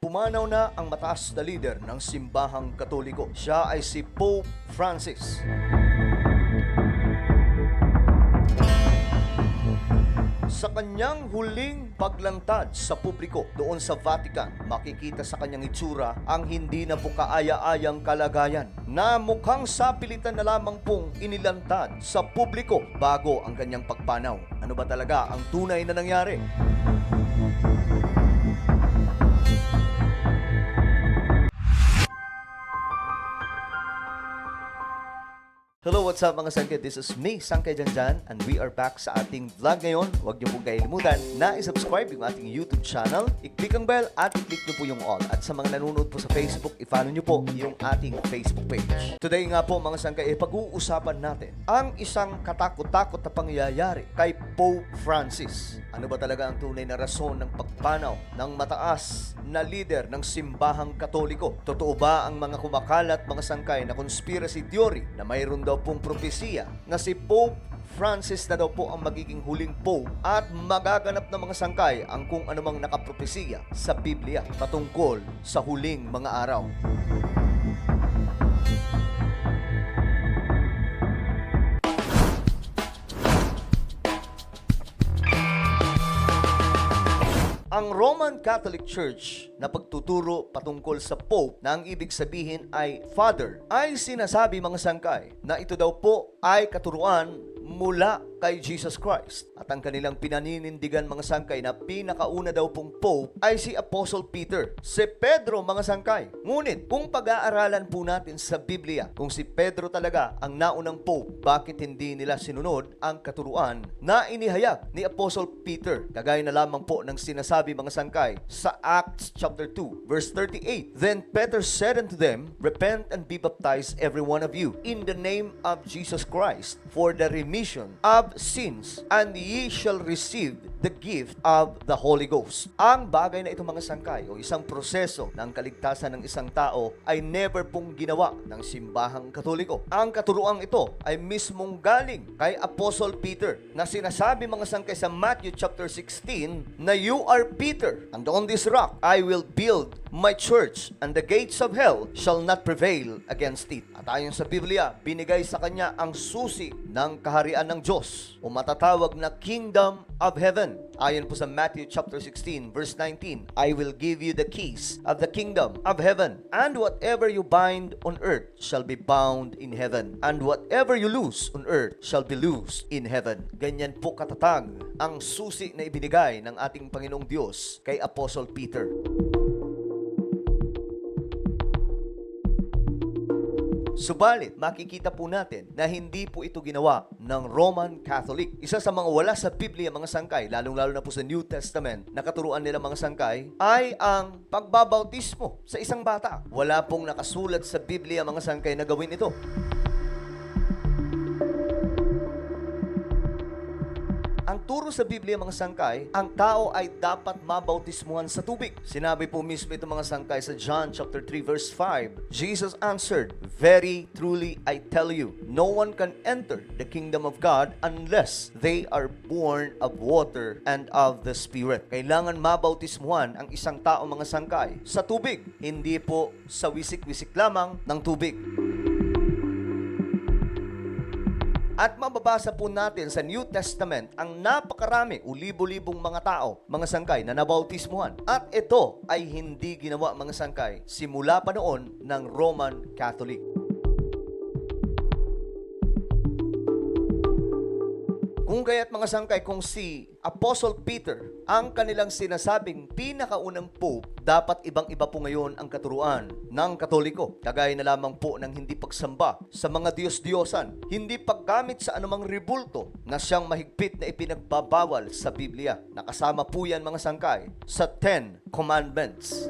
Pumanaw na ang mataas na lider ng simbahang Katoliko. Siya ay si Pope Francis. Sa kanyang huling paglantad sa publiko doon sa Vatican, makikita sa kanyang itsura ang hindi na po kaaya-ayang kalagayan na mukhang sapilitan na lamang pong inilantad sa publiko bago ang kanyang pagpanaw. Ano ba talaga ang tunay na nangyari? Hello, what's up mga sangkay? This is me, Sangkay Janjan, and we are back sa ating vlog ngayon. Huwag niyo pong kalimutan na i-subscribe yung ating YouTube channel, i-click ang bell at i-click niyo po yung all. At sa mga nanonood po sa Facebook, i-follow niyo po yung ating Facebook page. Today nga po mga sangkay, pag-uusapan natin ang isang katakot-takot na pangyayari kay Pope Francis. Ano ba talaga ang tunay na rason ng pagpanaw ng mataas na lider ng simbahang Katoliko? Totoo ba ang mga kumakalat mga sangkay na conspiracy theory na mayroon daw pong propesiya na si Pope Francis na daw po ang magiging huling Pope at magaganap na mga sangkay ang kung anumang nakapropesiya sa Biblia patungkol sa huling mga araw? Ang Roman Catholic Church na pagtuturo patungkol sa Pope na ang ibig sabihin ay Father ay sinasabi mga sangkay na ito daw po ay katuruan mula kay Jesus Christ. At ang kanilang pinaninindigan mga sangkay na pinakauna daw pong Pope ay si Apostle Peter. Si Pedro mga sangkay. Ngunit kung pag-aaralan po natin sa Biblia kung si Pedro talaga ang naunang Pope, bakit hindi nila sinunod ang katuruan na inihayag ni Apostle Peter? Kagaya na lamang po ng sinasabi mga sangkay sa Acts chapter 2 verse 38. Then Peter said unto them, Repent and be baptized every one of you in the name of Jesus Christ for the remission of sins, and ye shall receive the gift of the Holy Ghost. Ang bagay na ito mga sangkay o isang proseso ng kaligtasan ng isang tao ay never pong ginawa ng simbahang Katoliko. Ang katuruang ito ay mismong galing kay Apostle Peter na sinasabi mga sangkay sa Matthew chapter 16 na you are Peter, and on this rock I will build my church, and the gates of hell shall not prevail against it. At ayon sa Biblia, binigay sa kanya ang susi ng kaharian ng Diyos o matatawag na Kingdom of Heaven. Ayon po sa Matthew chapter 16 verse 19, I will give you the keys of the Kingdom of Heaven, and whatever you bind on earth shall be bound in heaven, and whatever you loose on earth shall be loosed in heaven. Ganyan po katatag ang susi na ibinigay ng ating Panginoong Diyos kay Apostle Peter. Subalit, makikita po natin na hindi po ito ginawa ng Roman Catholic. Isa sa mga wala sa Biblia mga sangkay, lalong-lalo na po sa New Testament, na katuruan nila mga sangkay, ay ang pagbabautismo sa isang bata. Wala pong nakasulat sa Biblia mga sangkay na gawin ito. Ang turo sa Biblia mga sangkay, ang tao ay dapat mabautismuhan sa tubig. Sinabi po mismo ito mga sangkay sa John chapter 3 verse 5. Jesus answered, Very truly I tell you, no one can enter the kingdom of God unless they are born of water and of the Spirit. Kailangan mabautismuhan ang isang tao mga sangkay sa tubig, hindi po sa wisik-wisik lamang ng tubig. At mababasa po natin sa New Testament ang napakarami o libo-libong mga tao, mga sangkay na nabautismuhan. At ito ay hindi ginawa mga sangkay simula pa noon ng Roman Catholic. Kung kaya't mga sangkay, kung si Apostle Peter ang kanilang sinasabing pinakaunang Pope, dapat ibang-iba po ngayon ang katuruan ng Katoliko. Kagaya na lamang po ng hindi pagsamba sa mga Diyos-Diyosan, hindi paggamit sa anumang ribulto na siyang mahigpit na ipinagbabawal sa Biblia. Nakasama po yan mga sangkay sa 10 Commandments.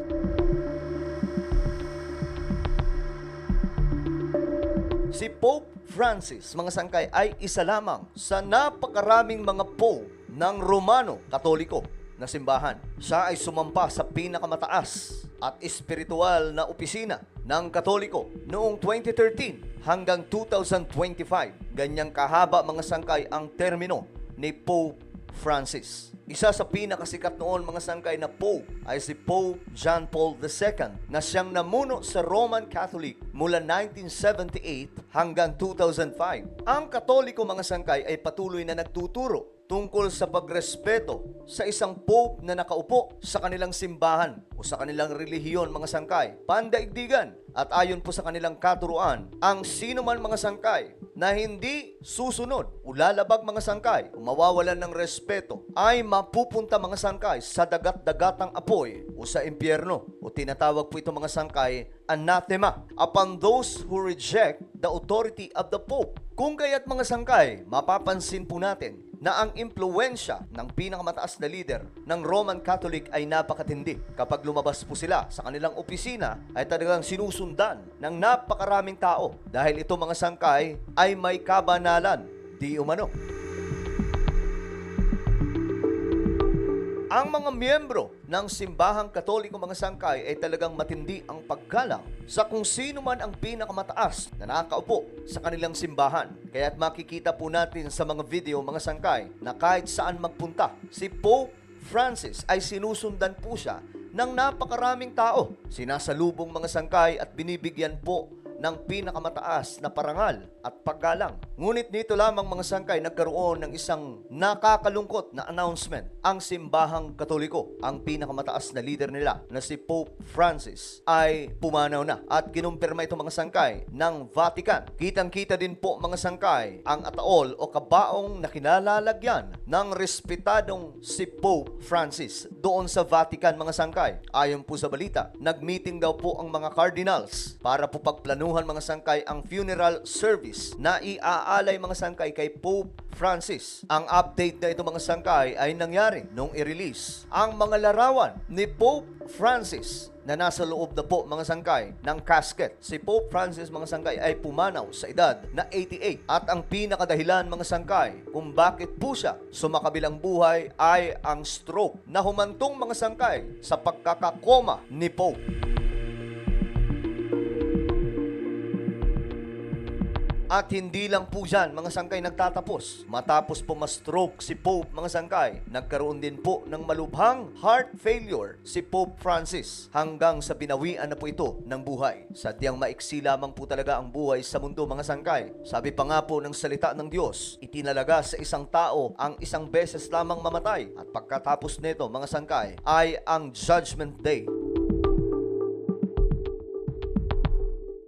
Si Pope Francis, mga sangkay, ay isa lamang sa napakaraming mga Pope ng Romano Katoliko na simbahan. Siya ay sumampa sa pinakamataas at espiritual na opisina ng Katoliko noong 2013 hanggang 2025. Ganyang kahaba mga sangkay ang termino ni Pope Francis. Isa sa pinakasikat noon mga sangkay na Pope ay si Pope John Paul II na siyang namuno sa Roman Catholic mula 1978 hanggang 2005. Ang Katoliko mga sangkay ay patuloy na nagtuturo tungkol sa pagrespeto sa isang Pope na nakaupo sa kanilang simbahan o sa kanilang relihiyon mga sangkay, pandaigdigan. At ayon po sa kanilang katuruan, ang sino man mga sangkay na hindi susunod o lalabag mga sangkay o mawawalan ng respeto ay mapupunta mga sangkay sa dagat-dagatang apoy o sa impyerno o tinatawag po ito mga sangkay anathema upon those who reject the authority of the Pope. Kung kaya't mga sangkay, mapapansin po natin na ang impluwensya ng pinakamataas na leader ng Roman Catholic ay napakatindi. Kapag lumabas po sila sa kanilang opisina, ay talagang sinusundan ng napakaraming tao dahil ito mga sangkay ay may kabanalan, di umano. Ang mga miyembro ng simbahang Katoliko mga sangkay ay talagang matindi ang paggalang sa kung sino man ang pinakamataas na nakaupo sa kanilang simbahan. Kaya't makikita po natin sa mga video mga sangkay na kahit saan magpunta, si Pope Francis ay sinusundan po siya ng napakaraming tao. Sinasalubong mga sangkay at binibigyan po ng pinakamataas na parangal at paggalang. Ngunit dito lamang mga sangkay nagkaroon ng isang nakakalungkot na announcement. Ang simbahang Katoliko, ang pinakamataas na leader nila na si Pope Francis ay pumanaw na at kinumpirma ito mga sangkay ng Vatican. Kitang-kita din po mga sangkay ang ataol o kabaong na kinalalagyan ng respetadong si Pope Francis doon sa Vatican mga sangkay. Ayon po sa balita, nagmeeting daw po ang mga cardinals para po pagplanuhan mga sangkay ang funeral service na iaalay mga sangkay kay Pope Francis. Ang update na ito mga sangkay ay nangyari nung i-release ang mga larawan ni Pope Francis na nasa loob na po mga sangkay ng casket. Si Pope Francis mga sangkay ay pumanaw sa edad na 88 at ang pinakadahilan mga sangkay kung bakit po siya sumakabilang buhay ay ang stroke na humantong mga sangkay sa pagkakakoma ni Pope. At hindi lang po dyan, mga sangkay, nagtatapos. Matapos po ma-stroke si Pope, mga sangkay, nagkaroon din po ng malubhang heart failure si Pope Francis hanggang sa binawian na po ito ng buhay. Sadyang maiksi lamang po talaga ang buhay sa mundo, mga sangkay. Sabi pa nga po ng salita ng Diyos, itinalaga sa isang tao ang isang beses lamang mamatay. At pagkatapos nito, mga sangkay, ay ang Judgment Day.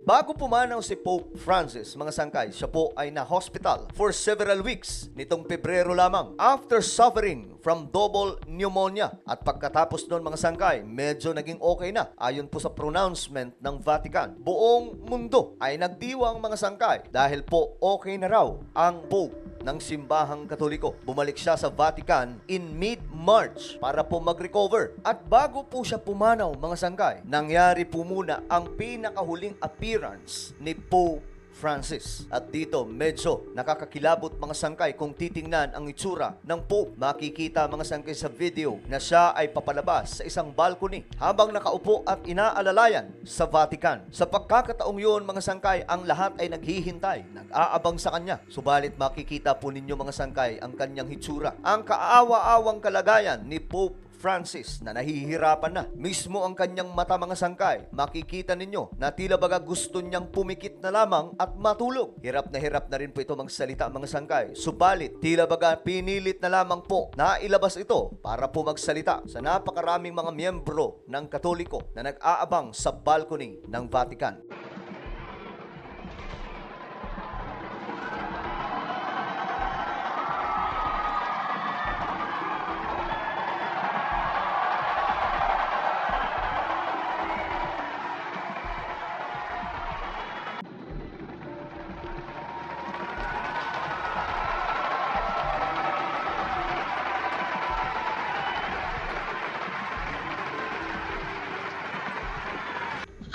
Bago pumanaw si Pope Francis, mga sangkay, siya po ay na-hospital for several weeks nitong Pebrero lamang after suffering from double pneumonia. At pagkatapos noon mga sangkay, medyo naging okay na. Ayon po sa pronouncement ng Vatican, buong mundo ay nagdiwang mga sangkay dahil po okay na raw ang Pope ng simbahang Katoliko. Bumalik siya sa Vatican in mid-March para po mag-recover. At bago po siya pumanaw mga sangkay, nangyari po muna ang pinakahuling appearance ni Pope Francis. At dito medyo nakakakilabot mga sangkay kung titingnan ang itsura ng Pope. Makikita mga sangkay sa video na siya ay papalabas sa isang balcony habang nakaupo at inaalalayan sa Vatican. Sa pagkakataong yun mga sangkay, ang lahat ay naghihintay, nag-aabang sa kanya. Subalit makikita po ninyo mga sangkay ang kanyang hitsura. Ang kaawa-awang kalagayan ni Pope Francis na nahihirapan na. Mismo ang kanyang mata mga sangkay. Makikita ninyo na tila baga gusto niyang pumikit na lamang at matulog. Hirap na rin po ito magsalita mga sangkay. Subalit, tila baga pinilit na lamang po na ilabas ito para po magsalita sa napakaraming mga miyembro ng Katoliko na nag-aabang sa balcony ng Vatican.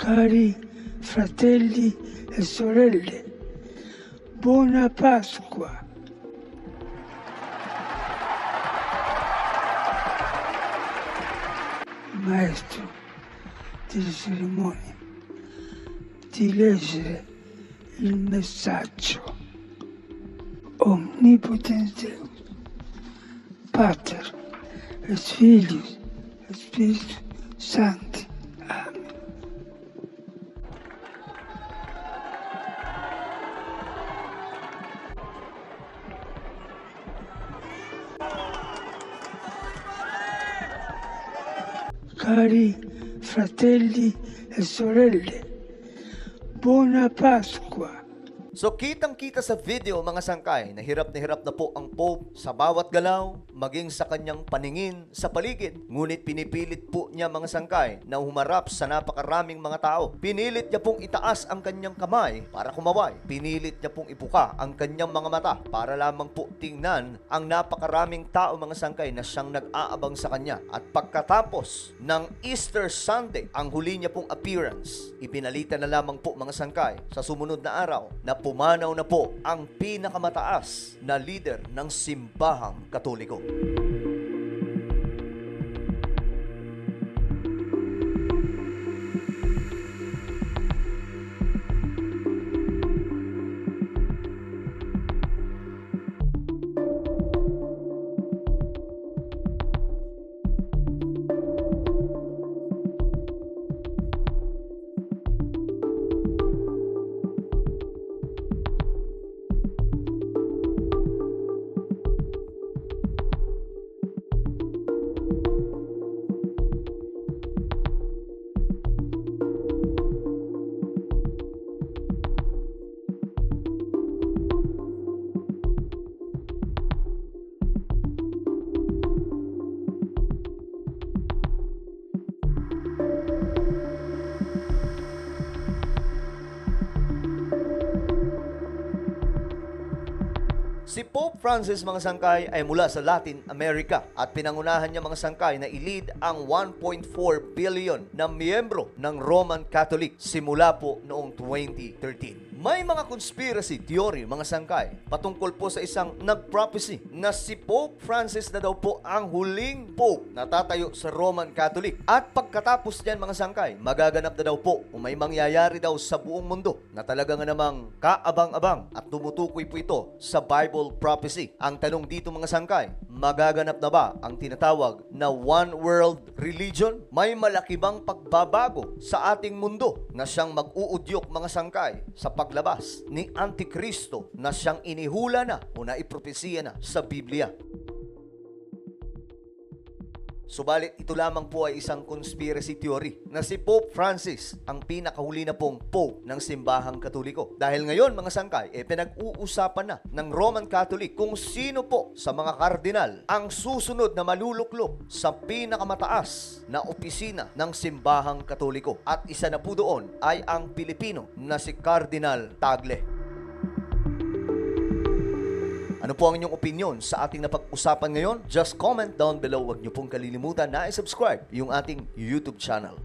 Cari fratelli e sorelle, buona Pasqua. Il maestro delle cerimonie di leggere il messaggio. Omnipotente Deus, Pater, et Filius, et Spiritus Sancti. Amen. Cari fratelli e sorelle, buona Pasqua. So kitang-kita sa video mga sangkay na hirap na po ang Pope sa bawat galaw, maging sa kanyang paningin sa paligid. Ngunit pinipilit po niya mga sangkay na humarap sa napakaraming mga tao. Pinilit niya pong itaas ang kanyang kamay para kumaway. Pinilit niya pong ibuka ang kanyang mga mata para lamang po tingnan ang napakaraming tao mga sangkay na siyang nag-aabang sa kanya. At pagkatapos ng Easter Sunday, ang huli niya pong appearance, ipinalita na lamang po mga sangkay sa sumunod na araw na pumanaw na po ang pinakamataas na leader ng simbahang Katoliko. Si Pope Francis mga sangkay ay mula sa Latin America at pinangunahan niya mga sangkay na i-lead ang 1.4 billion na miyembro ng Roman Catholic simula po noong 2013. May mga conspiracy theory mga sangkay patungkol po sa isang nag-prophecy na si Pope Francis na daw po ang huling Pope na tatayo sa Roman Catholic. At pagkatapos niyan mga sangkay, magaganap na daw po o may mangyayari daw sa buong mundo na talaga nga namang kaabang-abang at tumutukoy po ito sa Bible prophecy. Ang tanong dito mga sangkay, magaganap na ba ang tinatawag na one world religion? May malaki bang pagbabago sa ating mundo na siyang mag-uudyok mga sangkay sa paglabas ni Antikristo na siyang inihula na o naipropesiya na sa Biblia? Subalit ito lamang po ay isang conspiracy theory na si Pope Francis ang pinakahuli na pong Pope ng simbahang Katoliko. Dahil ngayon mga sangkay, pinag-uusapan na ng Roman Catholic kung sino po sa mga kardinal ang susunod na maluluklop sa pinakamataas na opisina ng simbahang Katoliko. At isa na po doon ay ang Pilipino na si Cardinal Tagle. Ano po ang inyong opinion sa ating napag-usapan ngayon? Just comment down below. Huwag niyo pong kalilimutan na i-subscribe yung ating YouTube channel.